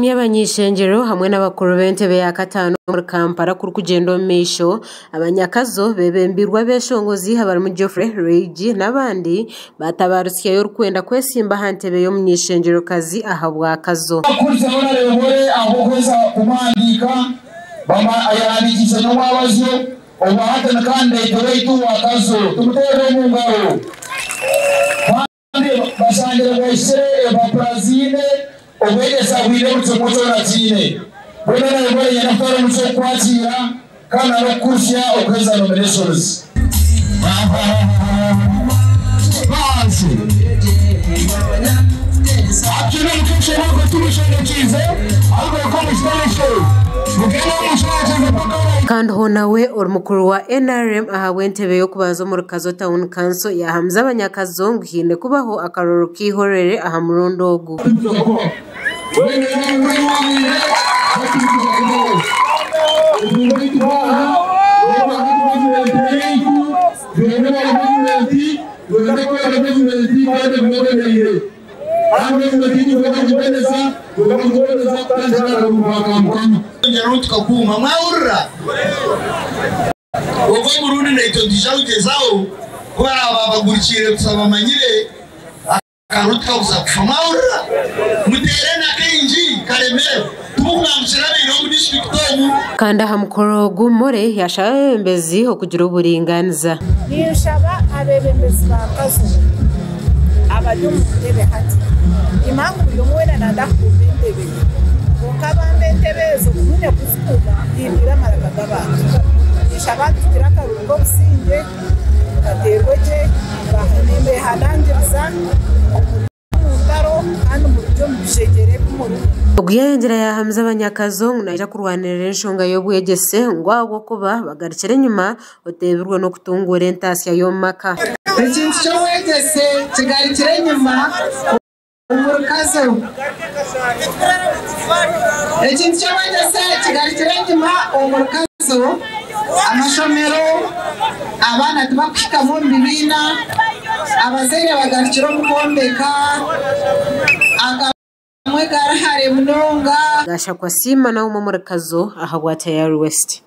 Amashyirahamwe y'abanyishengero hamwe n'abakuru b'entebe ya katano muri Kampala kuri kugenda misho abanyakazo bebembirwa beshongozi habari mu Geoffrey Reigi n'abandi batabarusiye yo kwenda kwesimba hantebe yo munyishengero kazi ahabwa kazo akuze bararebe aho kweza kumandika bama ayandikisha no wabazo obahata kandi dore tu wakazo tumutere mu ngaro basangira bwese baprazine obegeza bwire mutsomoto ratine bwena bwere yanafara mutso kwatira kana no kushya okweza nominations basi akina mukisha wako tumusherekize ahubwo ko mushtanisho mukena mushaka pakara kandi honawe urumukuru wa NRM ahawe ntebe yo kubazo muri Kazo Town Council ya Hamza abanyakazongo hinde kubaho akaroro kihorere aha murundogo tukakuma maurra uko Burundi na itondisha ugezaho kwa abagurikire kusaba manyire akarutka kusakufa maurra mutere na kenji karemere tumugamshirane no district tomu kandi hamukoro gumore yashayembezi okugira uburinganiza nishaba abebembezi bakazo abadumutebe hati imangu yomwena nanda kubendebe ukabambendebeze kunya kusikuma indira maragaga bantu nishaba tukiraka rugo businge kategoje bahanembe hanangiriza umutaro kandi umuryo mushegere kumuru Oguyengera ya Hamza abanyakazongo naja kurwanirira enshonga yo bwegese ngwabo kuba bagarikire nyuma otebirwe no kutungura entasiya yo maka ikintu cyo wegese kigarikire nyuma umurukazo ikintu cyo wegese kigarikire nyuma umurukazo amashomero abana tubakika mu bibina abazere bagarikire mukombeka gasha kwa sima na umumurikazo ahagwa Tayari West